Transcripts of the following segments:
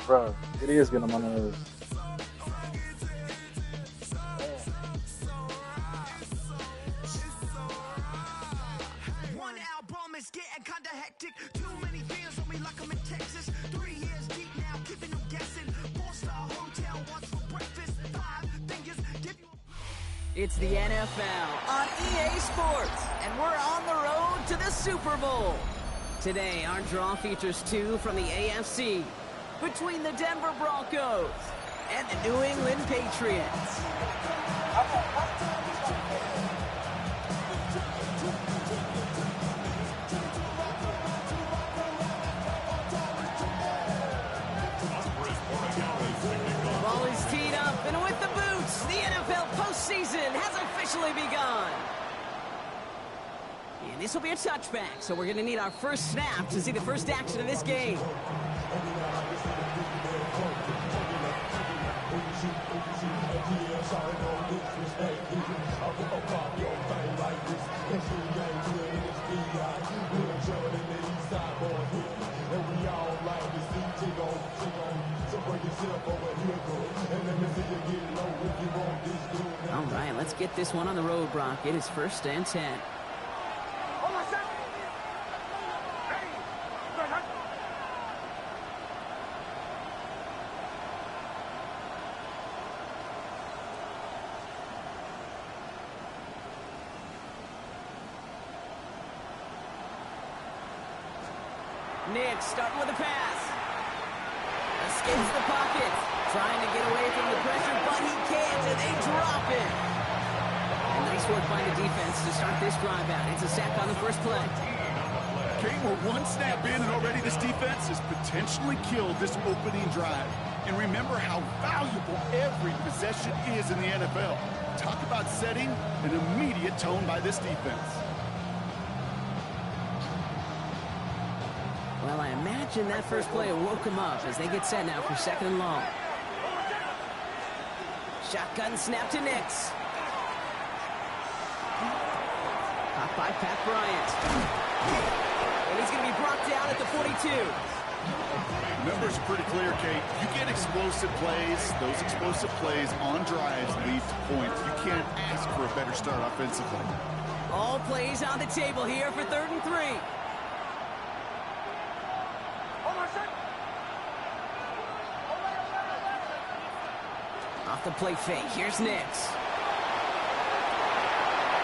Bro, it is getting on my nerves. One album is getting kinda hectic. Too many fans on me like I'm in Texas. 3 years deep now, keeping them guessing. 4-star hotel, what's for breakfast? 5 fingers, give you. It's the NFL on EA Sports, and we're on the road to the Super Bowl. Today, our draw features 2 from the AFC between the Denver Broncos and the New England Patriots. Ball is teed up, and with the boots, the NFL postseason has officially begun. And this will be a touchback, so we're going to need our first snap to see the first action of this game. All right, let's get this one on the road, Brock. It is 1st and 10. Nick starting with a pass. Escapes the pocket. Trying to get away from the pressure, but he can't, and they drop it. And nice work by the defense to start this drive out. It's a sack on the first play. Okay, we're 1 snap in, and already this defense has potentially killed this opening drive. And remember how valuable every possession is in the NFL. Talk about setting an immediate tone by this defense. Well, I imagine that first play woke them up as they get set now for 2nd and long. Shotgun snap to Nix. Caught by Pat Bryant. And he's going to be brought down at the 42. The numbers are pretty clear, Kate. You get explosive plays. Those explosive plays on drives lead to points. You can't ask for a better start offensively. All plays on the table here for 3rd and 3. Off the play fake. Here's Nix.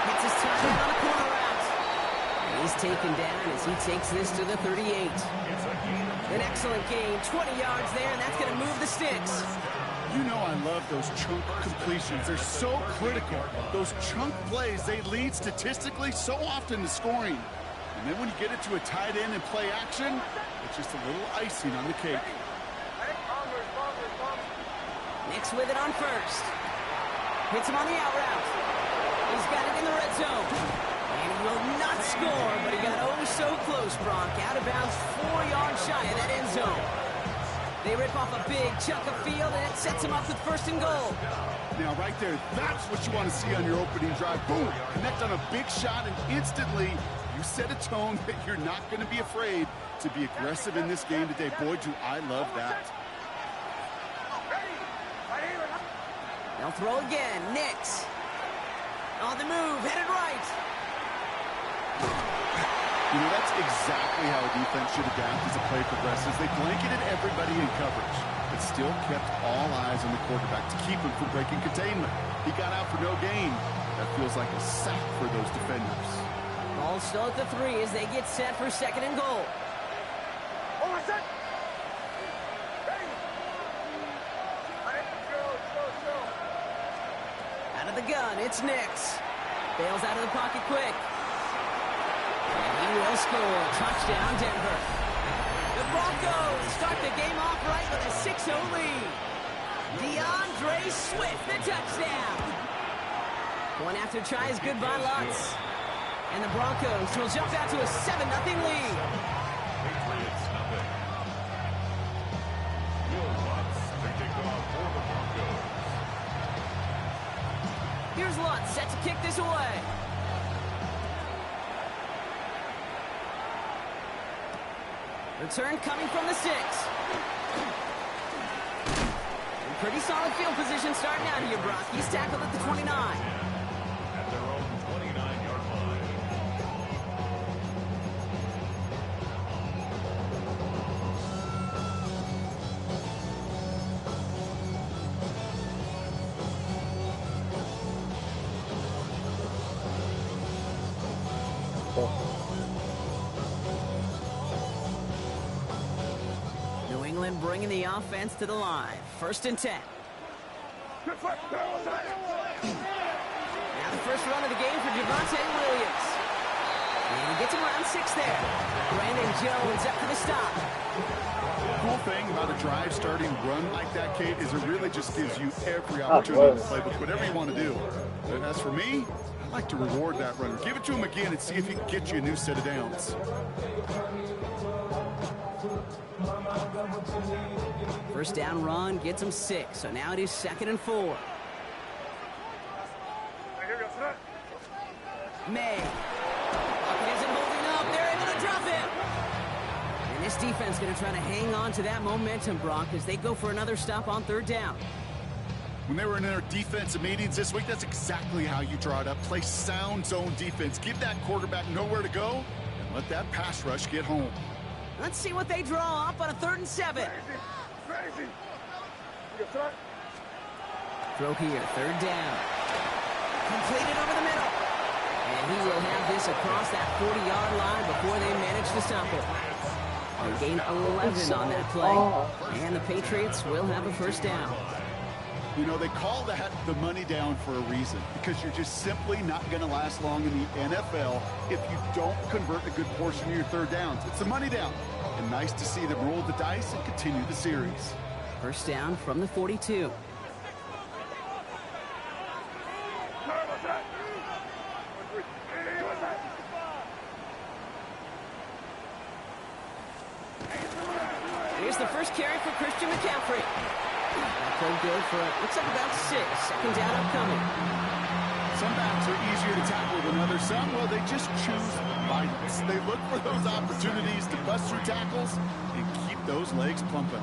Gets his time on the corner route. And he's taken down as he takes this to the 38. An excellent gain. 20 yards there, and that's going to move the sticks. You know I love those chunk completions. They're so critical. Those chunk plays, they lead statistically so often to scoring. And then when you get it to a tight end and play action, it's just a little icing on the cake. Nix with it on first. Hits him on the out route. He's got it in the red zone. And he will not score, but he got oh so close, Brock. Out of bounds, 4 yards shy of that end zone. They rip off a big chunk of field, and it sets him up with 1st and goal. Now, right there, that's what you want to see on your opening drive. Boom! Connect on a big shot, and instantly you set a tone that you're not going to be afraid to be aggressive in this game today. Boy, do I love that. They'll throw again. Nix. On the move. Headed right. You know, that's exactly how a defense should adapt as a play progresses. They blanketed everybody in coverage, but still kept all eyes on the quarterback to keep him from breaking containment. He got out for no gain. That feels like a sack for those defenders. Ball still at the 3 as they get set for 2nd and goal. Out of the gun, it's Nix. Bails out of the pocket quick. And he will score. Touchdown, Denver. The Broncos start the game off right with a 6-0 lead. DeAndre Swift, the touchdown. One after tries good by Lutz. And the Broncos will jump out to a 7-0 lead. Here's Lutz, set to kick this away. Return coming from the 6. Pretty solid field position starting out here, Brock. He's tackled at the 29. At their own 29-yard line. New England bringing the offense to the line. 1st and 10. Now the first run of the game for Javonte Williams. And he gets him around 6 there. Brandon Jones up for the stop. Cool thing about a drive starting run like that, Kate, is it really just gives you every opportunity in the playbook, whatever you want to do. And as for me, I like to reward that runner. Give it to him again and see if he can get you a new set of downs. First down run gets him 6, so now it is 2nd and 4. May. Bucket isn't holding up. They're able to drop it. And this defense going to try to hang on to that momentum, Brock, as they go for another stop on 3rd down. When they were in their defensive meetings this week, that's exactly how you draw it up. Play sound zone defense. Give that quarterback nowhere to go, and let that pass rush get home. Let's see what they draw up on a 3rd and 7. Throw here, 3rd down. Completed over the middle. And he will have this across that 40-yard line before they manage to stop it. They gain 11 on that play. And the Patriots will have a 1st down. You know, they call that the money down for a reason, because you're just simply not going to last long in the NFL if you don't convert a good portion of your 3rd downs. It's a money down. And nice to see them roll the dice and continue the series. 1st down from the 42. Here's the first carry for Christian McCaffrey. That played good for, looks like about 6. 2nd down upcoming. Some backs are easier to tackle than others. Some, well, they just choose violence. They look for those opportunities to bust through tackles and keep those legs pumping.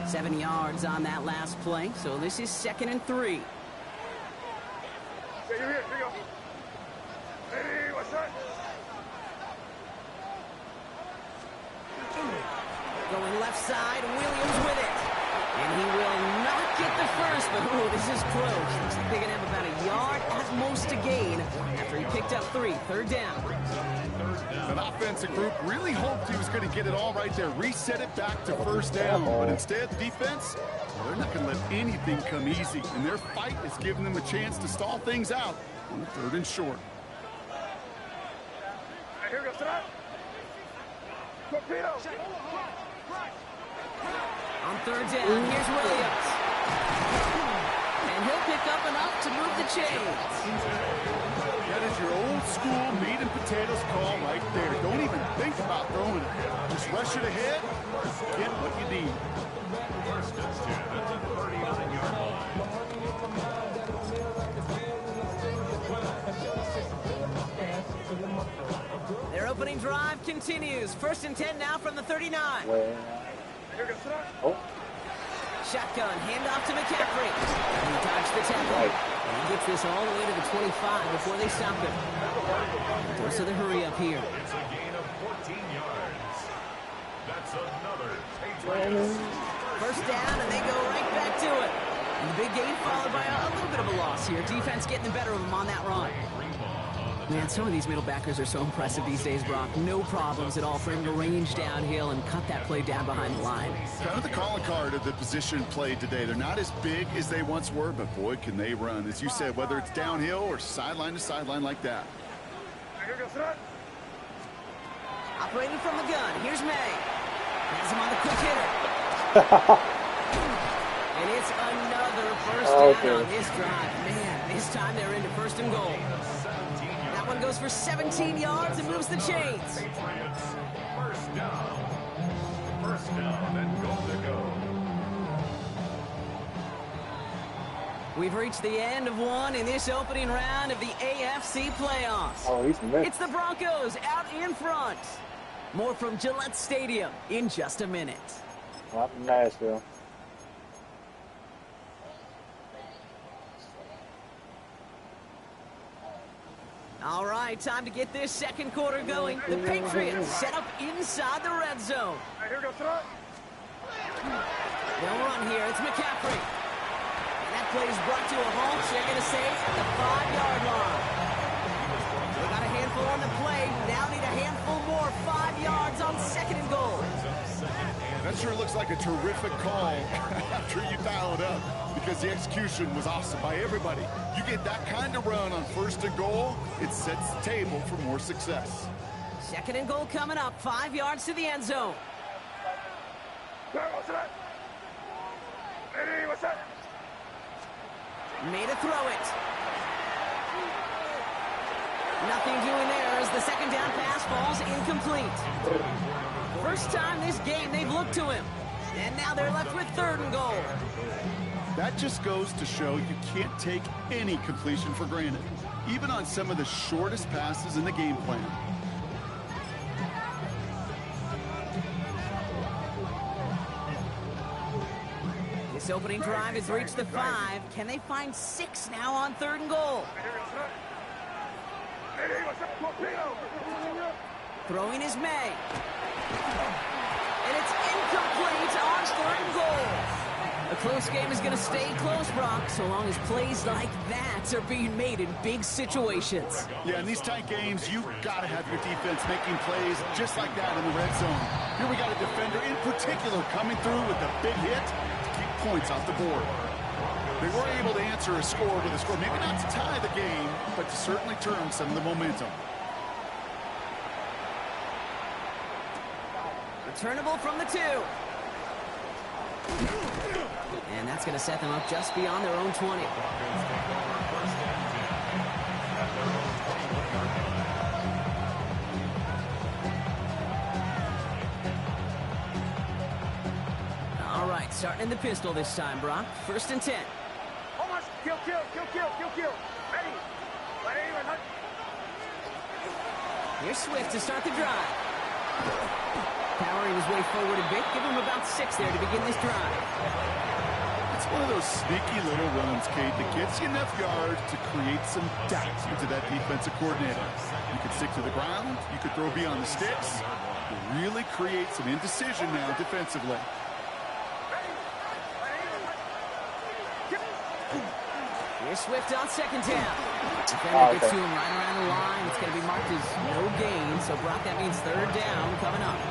7 yards on that last play, so this is 2nd and 3. Here you go. Hey, what's that? Going left side, Williams with it. And he will not get the first, but ooh, this is close. Looks like they're going to have about a yard at most to gain after he picked up 3. 3rd down. An offensive group really hoped he was going to get it all right there, reset it back to 1st down. But instead, defense, well, they're not going to let anything come easy. And their fight is giving them a chance to stall things out on 3rd and short. Here goes that. Torpedo. On 3rd down, here's Williams. And he'll pick up enough to move the chains. That is your old school meat and potatoes call right there. Don't even think about throwing it. Just rush it ahead, get what you need. 1st and 10 at the 39-yard line. Their opening drive continues. 1st and 10 now from the 39. Oh. Shotgun, handoff to McCaffrey. He dodged the tackle. And he gets this all the way to the 25 before they stop him. Force of the hurry up here. It's a gain of 14 yards. That's another Patriots. 1st down, and they go right back to it. And the big gain followed by a little bit of a loss here. Defense getting the better of them on that run. Man, some of these middle backers are so impressive these days, Brock. No problems at all for him to range downhill and cut that play down behind the line. Kind of the calling card of the position played today. They're not as big as they once were, but boy, can they run. As you said, whether it's downhill or sideline to sideline like that. Operating from the gun, here's May. Has him on the quick hitter. And it's another 1st down on this drive. Man, this time they're into 1st and goal. That one goes for 17 yards and moves the chains. Patriots, 1st down. 1st down and goal to go. We've reached the end of one in this opening round of the AFC playoffs. Oh, he's mixed. It's the Broncos out in front. More from Gillette Stadium in just a minute. Not in Nashville. All right, time to get this second quarter going. The Patriots set up inside the red zone. Hey, here we go, Sarah. They'll run here. It's McCaffrey. And that play is brought to a halt. They're going to say at the 5-yard line. They got a handful on the play. Now need a handful more. 5 yards on second and goal. That sure looks like a terrific call after you dial it up, because the execution was awesome by everybody. You get that kind of run on first and goal, it sets the table for more success. Second and goal coming up. 5 yards to the end zone. What's that? Ready, what's that? Made a throw it. Nothing doing there as the second down pass falls incomplete. First time this game they've looked to him. And now they're left with third and goal. That just goes to show you can't take any completion for granted, even on some of the shortest passes in the game plan. This opening drive has reached the 5. Can they find 6 now on third and goal? Ready, what's up? Torpedo. Throwing is May. And it's incomplete on third and goal. A close game is going to stay close, Brock, so long as plays like that are being made in big situations. Yeah, in these tight games, you've got to have your defense making plays just like that in the red zone. Here we got a defender in particular coming through with a big hit to keep points off the board. They were able to answer a score with a score, maybe not to tie the game, but to certainly turn some of the momentum. Returnable from the 2. And that's going to set them up just beyond their own 20. All right, starting in the pistol this time, Brock. 1st and 10. Almost. Kill. Ready. Here's Swift to start the drive. Powering his way forward a bit. Give him about 6 there to begin this drive. It's one of those sneaky little runs, Kate, that gets you enough yards to create some doubt into that defensive coordinator. You could stick to the ground. You could throw beyond the sticks. You really create some indecision now defensively. Here's Swift on 2nd down. Defender gets to him right around the line. It's going to be marked as no gain. So, Brock, that means 3rd down coming up.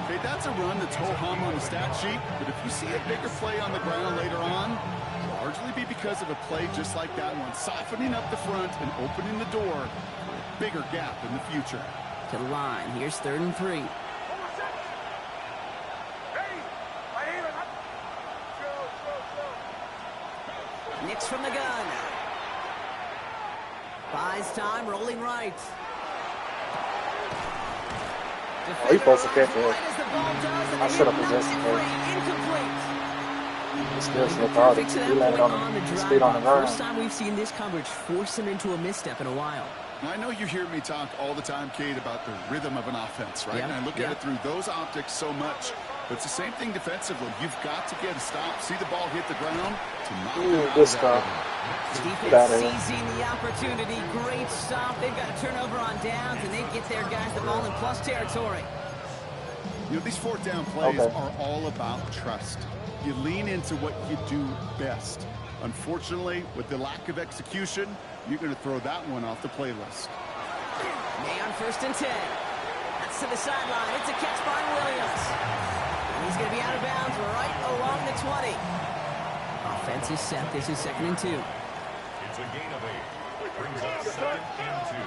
Okay, that's a run that's ho-hum on the stat sheet, but if you see a bigger play on the ground later on, it'll largely be because of a play just like that one, softening up the front and opening the door for a bigger gap in the future. To the line. Here's 3rd and 3. Nix from the gun. Buys time, rolling right. Oh, he's supposed to catch it. I should have possessed it. He still slipped out. He landed on his feet on the ground. First time we've seen this coverage force him into a misstep in a while. Now, I know you hear me talk all the time, Kate, about the rhythm of an offense, right? Yep. And I look at it through those optics so much. But it's the same thing defensively. You've got to get a stop, see the ball hit the ground to knock them out good of stop. Defense seizing the opportunity. Great stop. They've got a turnover on downs, and they get their guys the ball in plus territory. You know, these 4th down plays are all about trust. You lean into what you do best. Unfortunately, with the lack of execution, you're going to throw that one off the playlist. May on 1st and 10. That's to the sideline. It's a catch by Williams. And he's going to be out of bounds right along the 20. Offense is set. This is 2nd and 2. It's a gain of 8. Brings up 2nd and 2.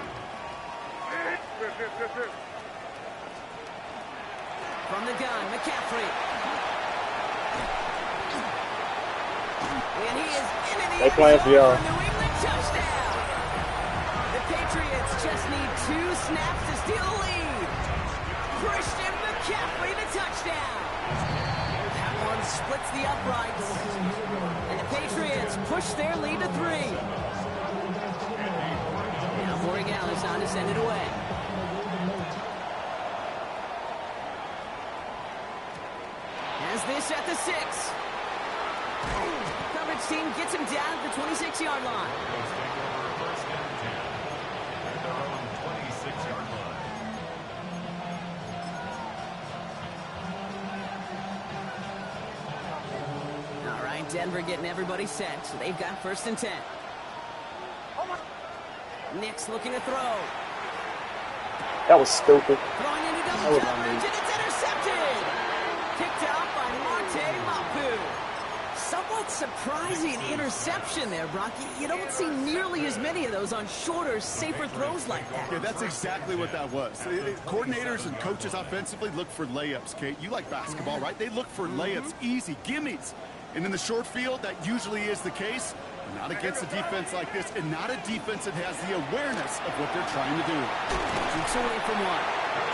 From the gun, McCaffrey. And he is into the end zone for a New England touchdown. The Patriots just need 2 snaps to steal the lead. Christian McCaffrey, the touchdown. That one splits the uprights. And the Patriots push push their lead to 3. Now Borregales on to send it away. Has this at the 6. Coverage team gets him down at the 26-yard line. Broncos take over first and 10 at their own 26-yard line. All right, Denver getting everybody set, so they've got first and 10. Nick's looking to throw. That was stupid. Throwing into double coverage, and it's intercepted. Picked out by Marte Mapu. Somewhat surprising interception there, Brock. You don't see nearly as many of those on shorter, safer throws like that. Yeah, that's exactly what that was. Coordinators and coaches offensively look for layups, Kate. You like basketball, right? They look for layups, easy, gimmies. And in the short field, that usually is the case. Not against a defense like this, and not a defense that has the awareness of what they're trying to do. Keeps away from one.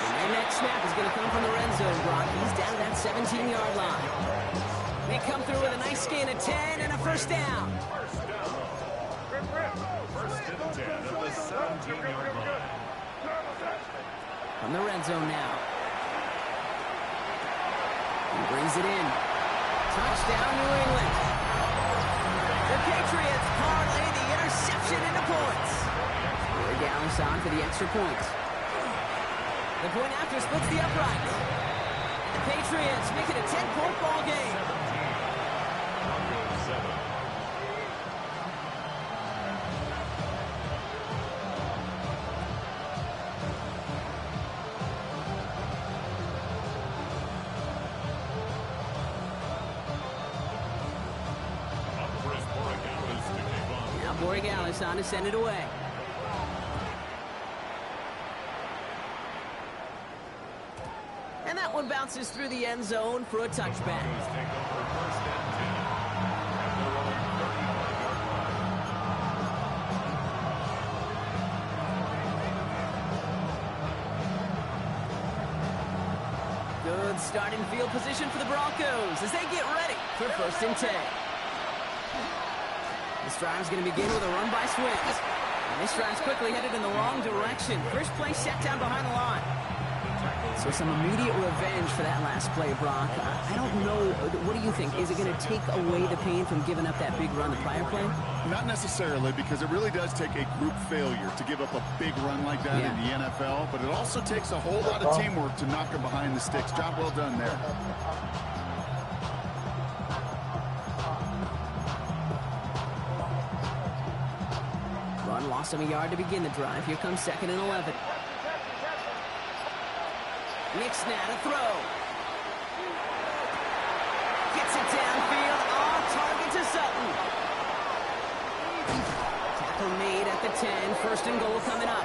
And their next snap is going to come from the red zone, Brock. He's down that 17-yard line. They come through with a nice gain of 10 and a first down. First and 10 at the 17-yard line. From the red zone now. He brings it in. Touchdown, New England. The Patriots parlay the interception into points. Borregales on for the extra point. The point after splits the upright. The Patriots make it a 10-point ball game. Broncos 7. Now Borregales on to send it away. And that one bounces through the end zone for a touchback. Take over first and 10 at their own 35-yard line. Good starting field position for the Broncos as they get ready for first and 10. This drive's going to begin with a run by Swift. And this drive's quickly headed in the wrong direction. First play set down behind the line. So some immediate revenge for that last play, Brock. I don't know. What do you think? Is it going to take away the pain from giving up that big run the prior play? Not necessarily, because it really does take a group failure to give up a big run like that in the NFL, but it also takes a whole lot of teamwork to knock them behind the sticks. Job well done there. Run lost him a yard to begin the drive. Here comes second and 11. Nick's now to throw. Gets it downfield. Off target to Sutton. Tackle made at the 10. First and goal coming up.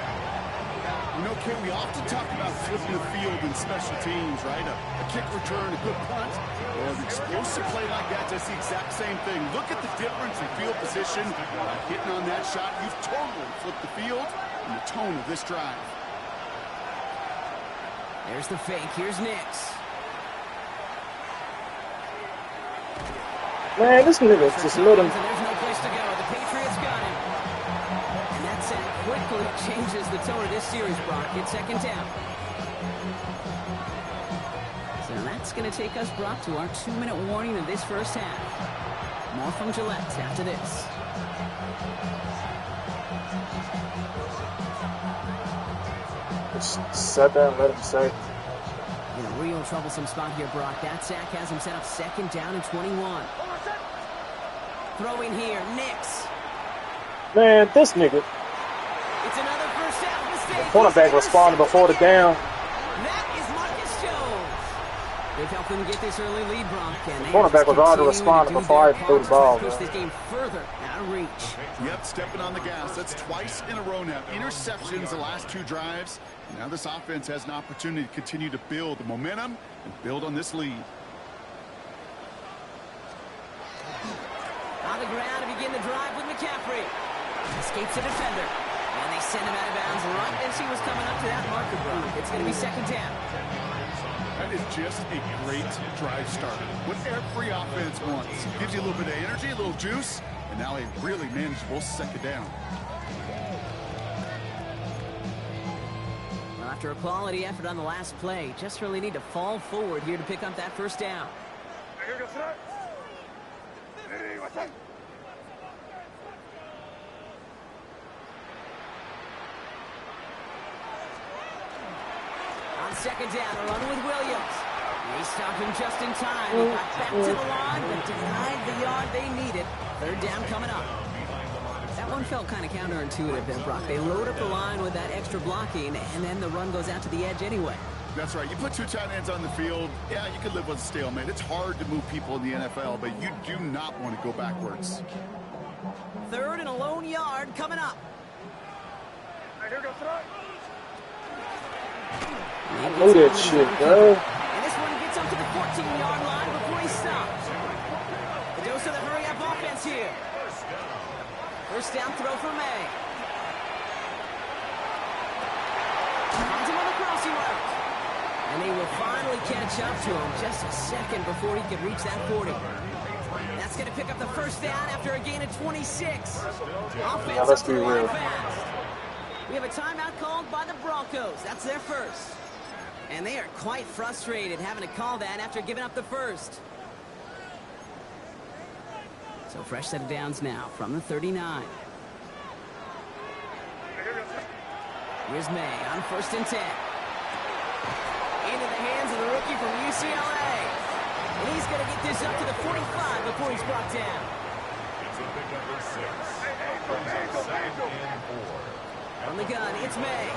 You know, Kate, we often talk about flipping the field in special teams, right? A kick return, a good punt, or an explosive play like that does the exact same thing. Look at the difference in field position. By hitting on that shot, you've totally flipped the field and the tone of this drive. There's the fake. Here's Nix. Man, this nigga's just little. There's no place to go. The Patriots got him. And that sack quickly changes the tone of this series, Brock. It's second down. So that's going to take us, Brock, to our 2-minute warning of this first half. More from Gillette after this. Just set that and let him say. In a real troublesome spot here, Brock. That sack has him set up second down and 21. Throwing here, Nix. Man, this nigga. It's another first down mistake. The cornerback responded before the down. That is Marcus Jones. They've helped them get this early lead, Brock. And The cornerback was already responding before I threw the ball. Push this game further out of reach. Yep, stepping on the gas. That's twice in a row now. Interceptions the last two drives. Now this offense has an opportunity to continue to build the momentum and build on this lead. On the ground to begin the drive with McCaffrey. Escapes the defender. And they send him out of bounds right as he was coming up to that marker, Brock. It's going to be second down. And That is just a great drive starter. What every offense wants. Gives you a little bit of energy, a little juice, and now a really manageable second down. Well, after a quality effort on the last play, just really need to fall forward here to pick up that first down. On second down, a run with Williams. They stopped him just in time. He got back to the line, but denied the yard they needed. Third down coming up. That one felt kind of counterintuitive there, Brock. They load up the line with that extra blocking, and then the run goes out to the edge anyway. That's right. You put two tight ends on the field, yeah, you could live with a stalemate. It's hard to move people in the NFL, but you do not want to go backwards. Third and a lone yard coming up. Look at shit, bro. And this one gets up to the 14-yard line before he stops. A dose of the hurry-up offense here. First down throw for May. Finds him on the crossing route. And they will finally catch up to him just a second before he can reach that 40. That's going to pick up the first down after a gain of 26. Offense up to the line fast. We have a timeout called by the Broncos. That's their first. And they are quite frustrated having to call that after giving up the first. So fresh set of downs now from the 39. Here's May on 1st and 10. Into the hands of the rookie from UCLA. And he's going to get this up to the 45 before he's brought down. It's a big number 6. From the gun, it's May.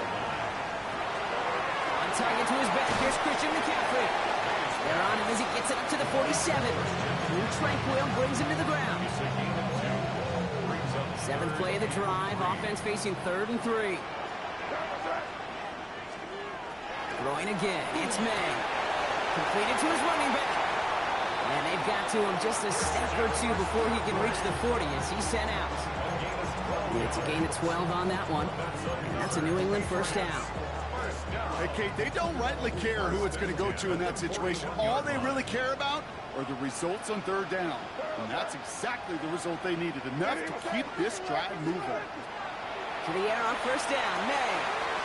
On target to his back, here's Christian McCaffrey. They're on him as he gets it up to the 47. And Tranquil brings him to the ground. 7th play of the drive, offense facing 3rd and 3. Throwing again, it's May. Completed to his running back. And they've got to him just a step or two before he can reach the 40 as he's sent out. It's a gain of 12 on that one. And that's a New England first down. Hey, Kate, they don't rightly care who it's going to go to in that situation. All they really care about are the results on 3rd down. And that's exactly the result they needed. Enough to keep this drive moving. To the air on 1st down, May.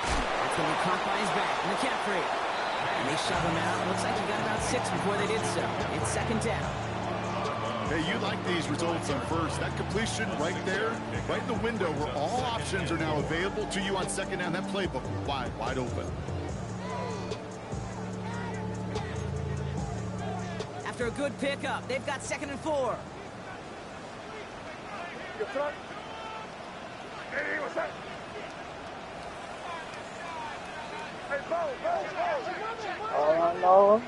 That's going to be caught by his back, McCaffrey. And they shove him out. Looks like he got about 6 before they did so. It's 2nd down. Hey, you like these results on 1st. That completion right there, right in the window where all options are now available to you on 2nd down. That playbook wide open. After a good pickup, they've got 2nd and 4. Hey, what's that? Hey, Bo. Oh, no.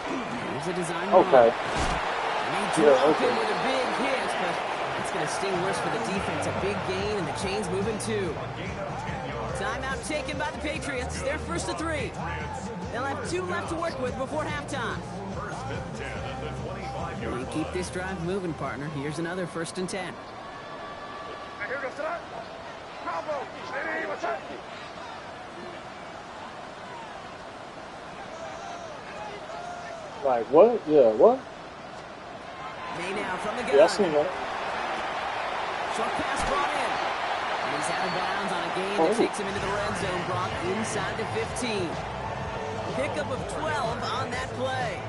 Here's a design Okay. They drop him with a big hit, but it's going to sting worse for the defense. A big gain, and the chain's moving too. Timeout taken by the Patriots. They're 1st and 3. They'll have 2 left to work with before halftime. We keep this drive moving, partner. Here's another 1st and 10. Hey, here goes that. Bravo. Hey, what's that? Like, what? Yeah, what? May now from the gun. Yeah, I seen that. Short pass brought in. And he's out of bounds on a gain that takes him into the red zone, Brock, inside the 15. Pickup of 12 on that play.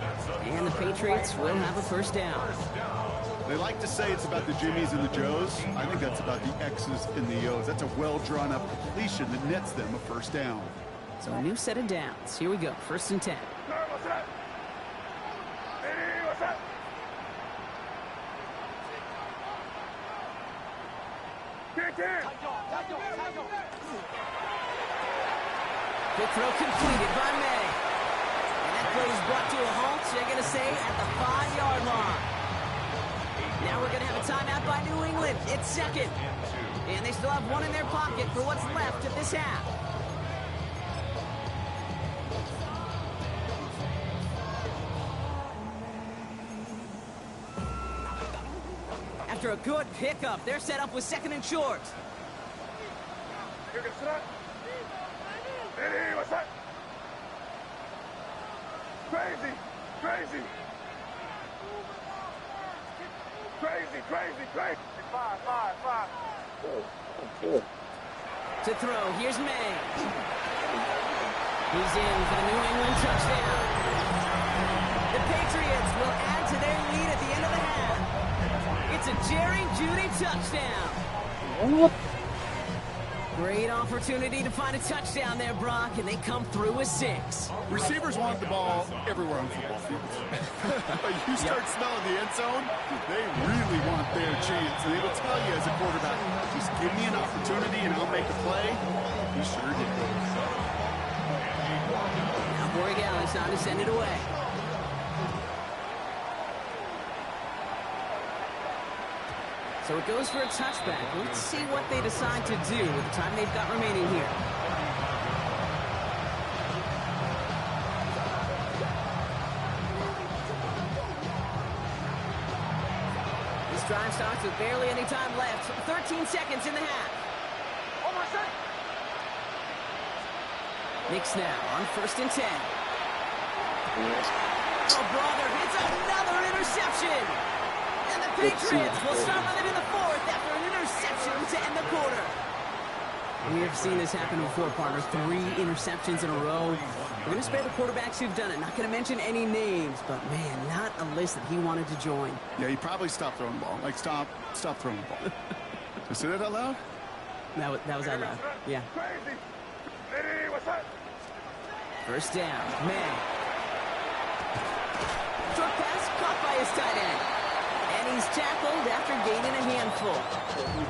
And the Patriots will have a 1st down. They like to say it's about the Jimmies and the Joes. I think that's about the X's and the O's. That's a well-drawn-up completion that nets them a 1st down. So a new set of downs. Here we go, 1st and 10. What's that? Hey, what's that? Get in. Quick throw completed by May. And that play is brought to a halt, they're going to say, at the 5-yard line. Now we're going to have a timeout by New England. It's 2nd. And they still have 1 in their pocket for what's left of this half. After a good pickup, they're set up with 2nd and short. Here goes that. Hey, what's that? Crazy, crazy. Crazy, crazy, crazy. Five. Good. To throw, here's May. He's in for the New England touchdown. The Patriots will add to their lead at the end of the half. It's a Jerry Jeudy touchdown. What? Great opportunity to find a touchdown there, Brock, and they come through with 6. Receivers want the ball everywhere on football fields. But you start smelling the end zone, they really want their chance. And they will tell you as a quarterback, just give me an opportunity and I'll make a play. He sure did. Now Borregales on to send it away. So it goes for a touchback. Let's see what they decide to do with the time they've got remaining here. This drive starts with barely any time left. 13 seconds in the half. Knicks now on 1st and 10. Oh, brother, it's another interception. And the Patriots will start with it in the 4th after an interception to end the quarter. We have seen this happen before, partner. 3 interceptions in a row. We're going to spare the quarterbacks who've done it. Not going to mention any names, but, man, not a list that he wanted to join. Yeah, he probably stopped throwing the ball. Like, stop throwing the ball. Did I say that out loud? That was out loud. Yeah. Crazy. Hey, what's that? 1st down. May. Short pass caught by his tight end. And he's tackled after gaining a handful.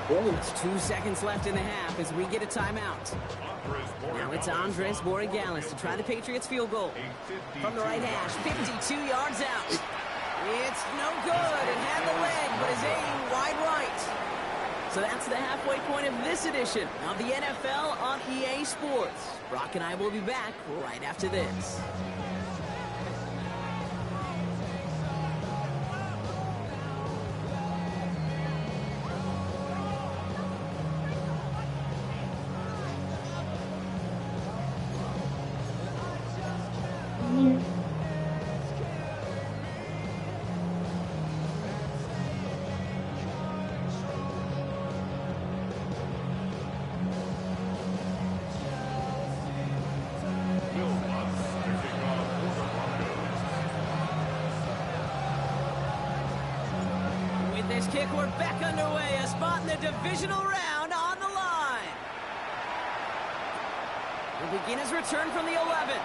There's 2 seconds left in the half as we get a timeout. Now it's Andres Borregales to try the Patriots field goal. From the right hash, 52 yards out. It's no good. It had the leg, but his aim wide right. So that's the halfway point of this edition of the NFL on EA Sports. Brock and I will be back right after this. This kick, we're back underway. A spot in the divisional round on the line. Will begin his return from the 11.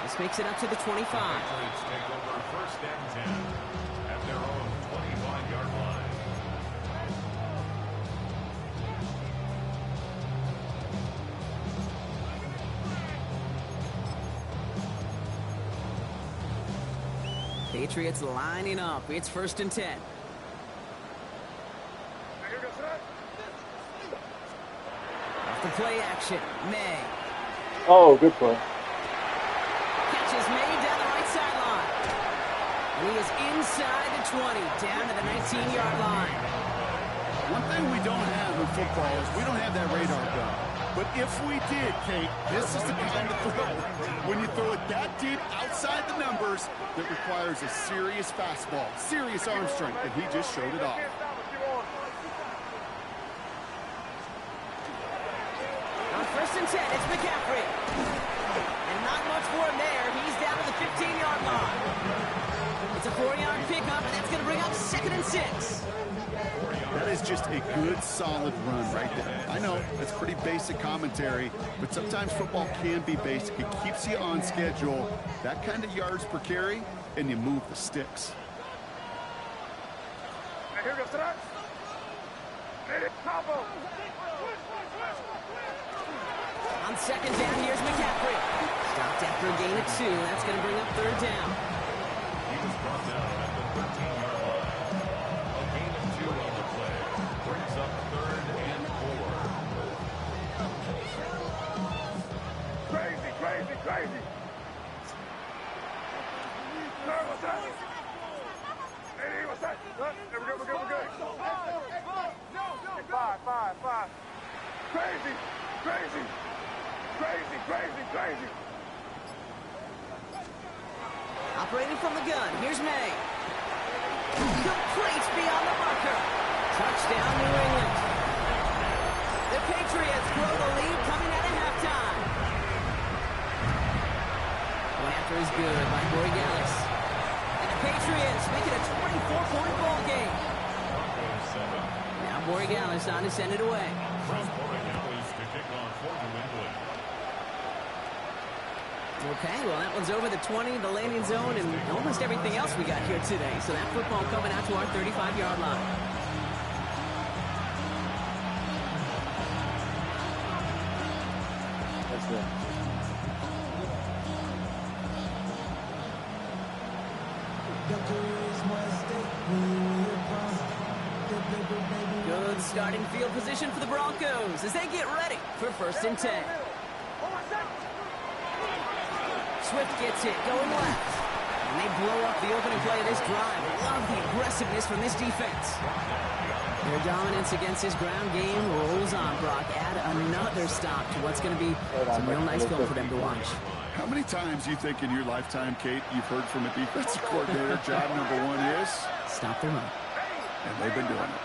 This makes it up to the 25. Patriots take over 1st and 10 at their own 25-yard line. Patriots lining up. It's 1st and 10. Off the play action. May. Oh, good play. Catches May down the right sideline. And he is inside the 20, down to the 19-yard line. One thing we don't have in football is we don't have that radar gun. But if we did, Kate, this is the kind of throw. When you throw it that deep outside the numbers, that requires a serious fastball, serious arm strength, and he just showed it off. On 1st and 10, it's McCaffrey. And not much for him there. He's down to the 15-yard line. It's a 4-yard pickup, and that's going to bring up 2nd and 6. That is just a good, solid run right there. I know, that's pretty basic commentary, but sometimes football can be basic. It keeps you on schedule. That kind of yards per carry, and you move the sticks. Here goes that. Combo. On 2nd down, here's McCaffrey. Stopped after a gain of 2. That's going to bring up 3rd down. He was brought down at the 13-yard line. A gain of 2 on the play. Brings up 3rd and 4. Crazy, crazy, crazy. Sir, what's that? Hey, what's that? We're good. Five. Crazy. operating from the gun. Here's May. Complete beyond the marker. Touchdown, New England. The Patriots grow the lead coming out of halftime. One after is good by Borregales. And the Patriots make it a 24-point ball game. Now Borregales on to send it away. Okay, well, that one's over the 20, the landing zone, and almost everything else we got here today. So that football coming out to our 35-yard line. That's good. Good starting field position for the Broncos as they get ready for 1st and 10. Swift gets it, going left. And they blow up the opening play of this drive. Love the aggressiveness from this defense. Their dominance against this ground game rolls on, Brock. Add another stop to what's going to be some real nice film for them to watch. How many times do you think in your lifetime, Kate, you've heard from a defensive coordinator, job #1 is? Stop the run. And they've been doing it.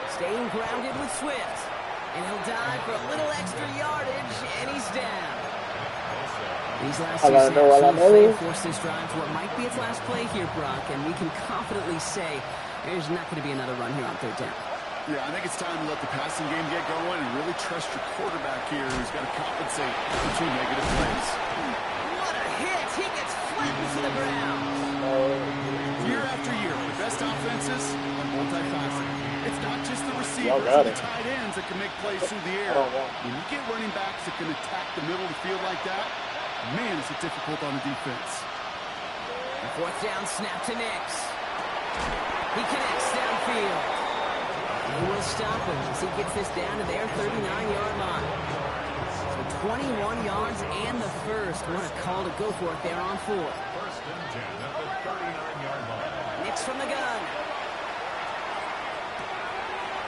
Staying grounded with Swift. And he'll dive for a little extra yardage, and he's down. These last two snaps force this drive to what might be its last play here, Brock, and we can confidently say there's not going to be another run here on 3rd down. Yeah, I think it's time to let the passing game get going and really trust your quarterback here who's got to compensate for 2 negative plays. What a hit! He gets flattened to the ground. Year after year, the best offenses are multifaceted. It's not just the receivers and the tight ends that can make plays through the air. When you get running backs that can attack the middle of the field like that, man, is it difficult on the defense. The 4th down snap to Nix. He connects downfield. They will stop him as he gets this down to their 39-yard line. So 21 yards and the first. What a call to go for it there on 4. 1st and 10 at the 39-yard line. Nix from the gun.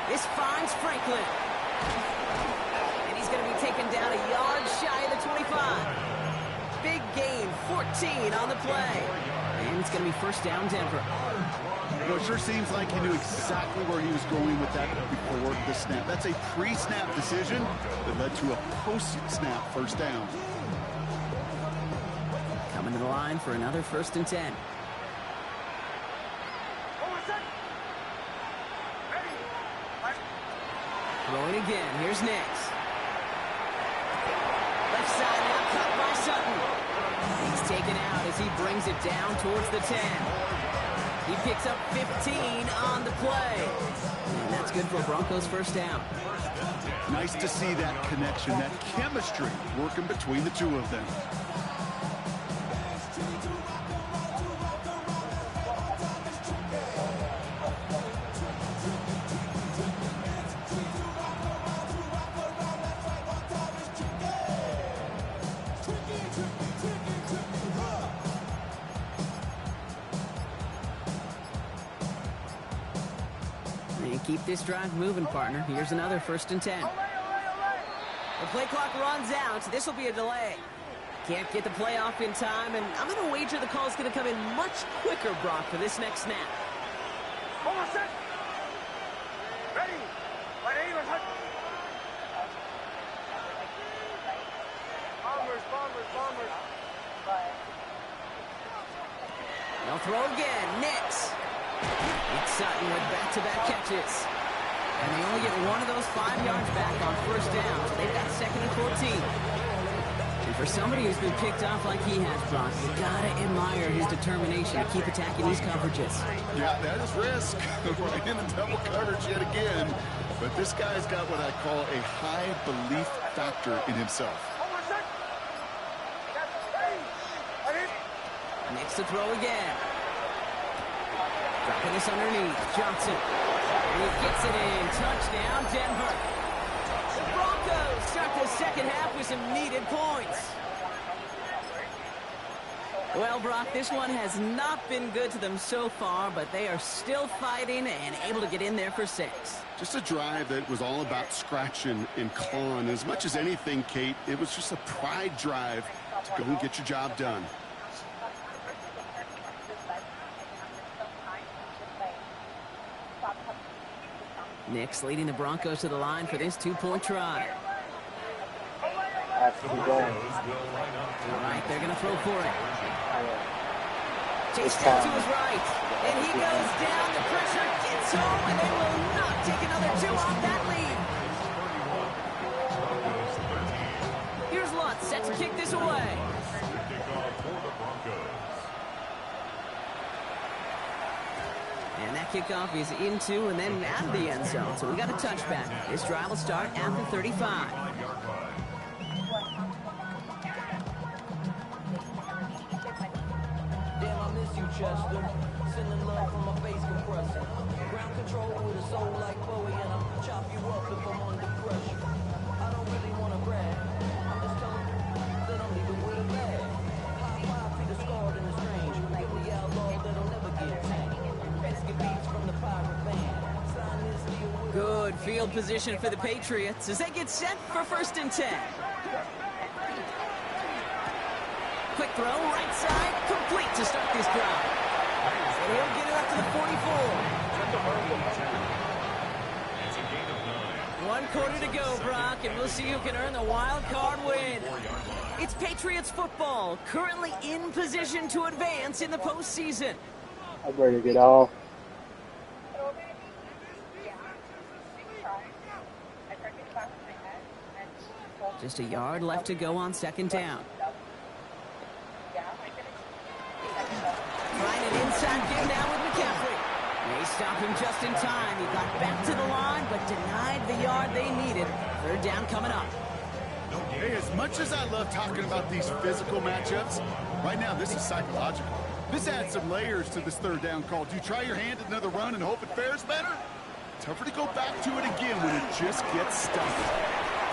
This finds Franklin. And he's going to be taken down a yard shy of the 25. Big gain, 14 on the play. And it's going to be 1st down, Denver. You know, it sure seems like he knew exactly where he was going with that before the snap. That's a pre-snap decision that led to a post-snap 1st down. Coming to the line for another 1st and 10. Throwing again. Here's Nix. Left side now, cut by Sutton. He's taken out as he brings it down towards the 10. He picks up 15 on the play. And that's good for Broncos' 1st down. Nice to see that connection, that chemistry working between the two of them. Keep this drive moving, partner. Here's another 1st and 10. The play clock runs out. This will be a delay. Can't get the play off in time, and I'm going to wager the call is going to come in much quicker, Brock, for this next snap. Hold on, set. Ready. Bombers. They'll throw again. Nix. It's Sutton with back-to-back catches. And they only get one of those 5 yards back on 1st down. So they've got 2nd and 14. And for somebody who's been picked off like he has, Brock, you gotta admire his determination to keep attacking these coverages. Yeah, that is risk. Right in the double coverage yet again. But this guy's got what I call a high belief factor in himself. Next to throw again. Dropping this underneath. Johnson. And he gets it in. Touchdown, Denver. The Broncos start the 2nd half with some needed points. Well, Brock, this one has not been good to them so far, but they are still fighting and able to get in there for 6. Just a drive that was all about scratching and clawing. As much as anything, Kate, it was just a pride drive to go and get your job done. Nix leading the Broncos to the line for this two-point try. Have to be going. All right, they're going to throw for it. Chase It's down to time. his right. And he goes down. The pressure gets home, and they will not take another two off that lead. Here's Lutz set to kick this away. And that kickoff is into and then out of the end zone. So we got a touchback. This drive will start at the 35. Damn, I miss you, Chester. Sending love from my face compressor. Ground control with a soul like Bowie, and I'll chop you up if I'm under pressure. I don't really want to brag. I'm just telling you that I'm leaving with a bag. High 5 feet of scarred in the strange. Give me outlaw that'll never get tamed. Biscuit beats from the pirate band. Sign this deal with Good field position for the Patriots as they get set for 1st and 10. Quick throw, right side, complete to start this drive. And he'll get it up to the 44. It's a gain of 9. 1 quarter to go, Brock, and we'll see who can earn the wild card win. It's Patriots football, currently in position to advance in the postseason. I'm ready to get off. Just a yard left to go on 2nd down. Trying an inside give now with McCaffrey. They stop him just in time. He got back to the line, but denied the yard they needed. 3rd down coming up. Hey, as much as I love talking about these physical matchups, right now this is psychological. This adds some layers to this 3rd down call. Do you try your hand at another run and hope it fares better? Tougher to go back to it again when it just gets stuck.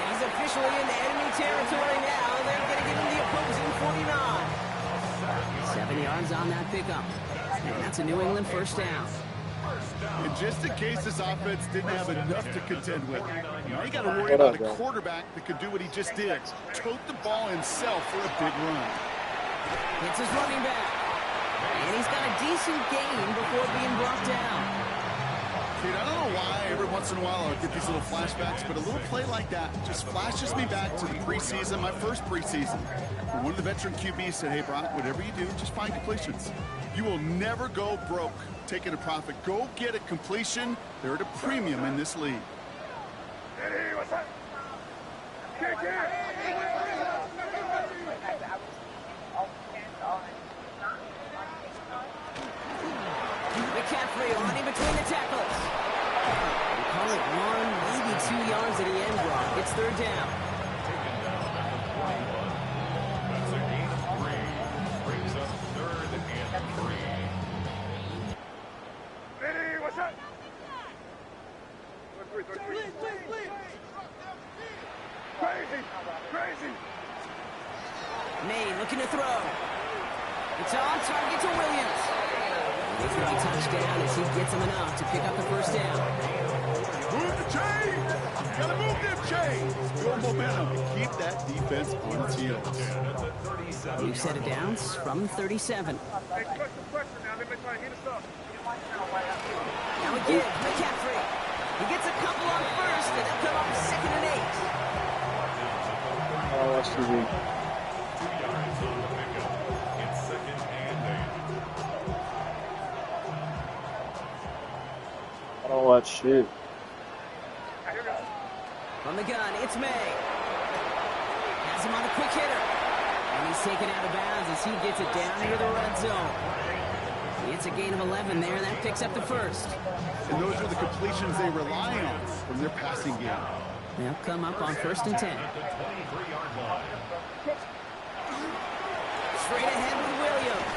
He's officially into enemy territory now. They're going to give him the opposing 49. 7 yards on that pickup. And that's a New England 1st down. And just in case this offense didn't have enough to contend with, now you got to worry about a quarterback that could do what he just did. Tote the ball himself for a big run. It's his running back. And he's got a decent gain before being brought down. Dude, I don't know why every once in a while I'll get these little flashbacks, but a little play like that just flashes me back to the preseason, my first preseason. When one of the veteran QBs said, hey, Brock, whatever you do, just find completions. You will never go broke taking a profit. Go get a completion. They're at a premium in this league. Eddie, what's up? Kick it! McCaffrey on in between the tackles. We call it 1, maybe 2 yards at the end, Brock. It's 3rd down. Taken down at the 21. That's a gain of 3. Brings up 3rd and 3. Eddie, what's up? 3, 3, 3. Crazy! Crazy! May looking to throw. It's on target to Williams. They throw a touchdown as he gets him enough to pick up the 1st down. Move the chains! Gotta move them chains! Build momentum and keep that defense on its heels. New set of downs from 37. Hey, question now. Let me try and hit us up. Now again, McCaffrey. He gets a couple on 1st, and they'll come up 2nd and 8. Oh, that's too weak. 2 yards on the pickup. It's 2nd and 8. I don't watch shit. From the gun, it's May. Has him on a quick hitter. And he's taken out of bounds as he gets it down near the red zone. It's a gain of 11 there. That picks up the 1st. And those are the completions they rely on from their passing game. They'll come up on 1st and 10. At the 23-yard line. Straight ahead with Williams.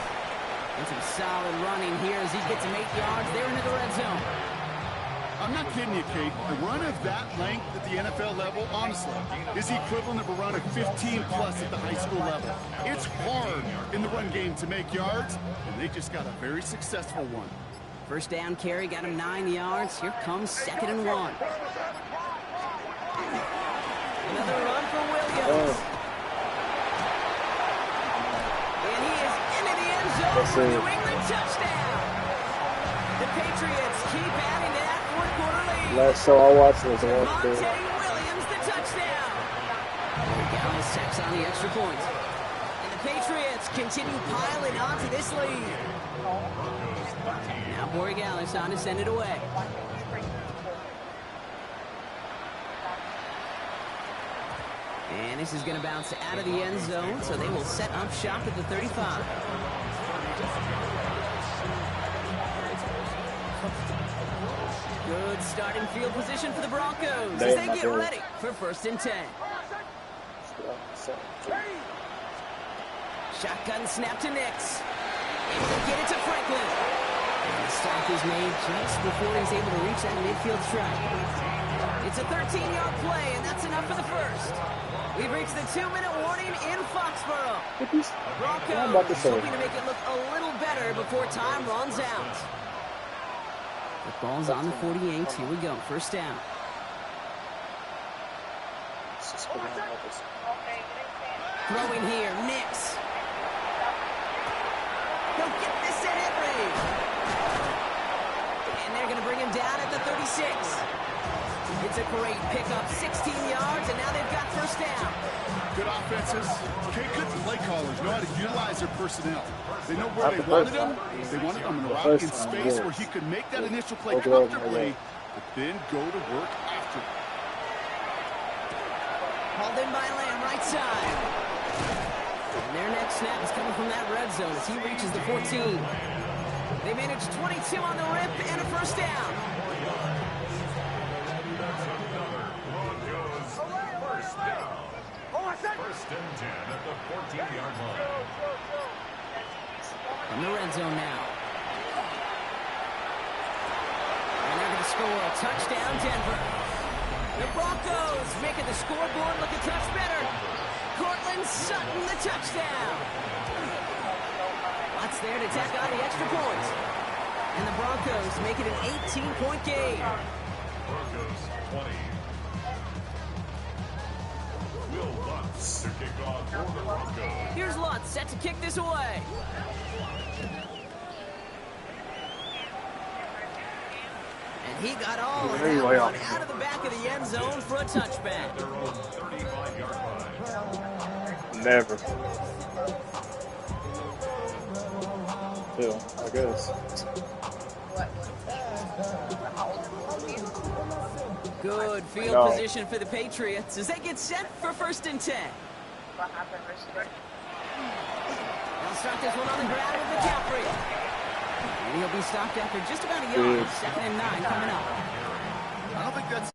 And some solid running here as he gets him 8 yards. They're into the red zone. I'm not kidding you, Kate. A run of that length at the NFL level, honestly, is the equivalent of a run of 15-plus at the high school level. It's hard in the run game to make yards, and they just got a very successful one. 1st down carry got him 9 yards. Here comes 2nd and 1. Another run for Williams. Let's see. New England touchdown. The Patriots keep adding to that fourth quarter lead. Last show I watched was the one Monte for Williams, the touchdown. Dallas tacks on the extra point. And the Patriots continue piling onto this lead. Now Borregales on to send it away. And this is going to bounce out of the end zone, so they will set up shop at the 35. Good starting field position for the Broncos as they get ready for 1st and 10. Shotgun snap to Nix. Able to get it to Franklin. And the stop is made just before he's able to reach that midfield strike. It's a 13-yard play, and that's enough for the first. We've reached the 2-minute warning in Foxborough. Broncos hoping to make it look a little better before time runs out. The ball's on the 48. Here we go. 1st down. Throwing here. Nix. He'll get this in Henry. And they're going to bring him down at the 36. It's a great pickup, 16 yards, and now they've got 1st down. Good offenses. Okay, good play callers know how to utilize their personnel. They know where they wanted them. They wanted them in a rock in space where he could make that initial play comfortably, but then go to work after. Hauled in by Lamb, right side. And their next snap is coming from that red zone as he reaches the 14. They managed 22 on the rip and a 1st down. First and 10 at the 14-yard line. In the red zone now. And they're going to score a touchdown, Denver. The Broncos making the scoreboard look a touch better. Cortland Sutton, the touchdown. Lots there to tack on the extra point. And the Broncos make it an 18-point game. Broncos 20. Will Lutz to kick off for the Broncos. Here's Lutz set to kick this away. And he got all of that one out of the back of the end zone for a touchback. Their own 35-yard line. never. Yeah, I guess. Good field position for the Patriots as they get set for 1st and 10. They'll start this one on the ground with McCaffrey. And he'll be stopped after just about a yard. 2nd and 9 coming up. I don't think that's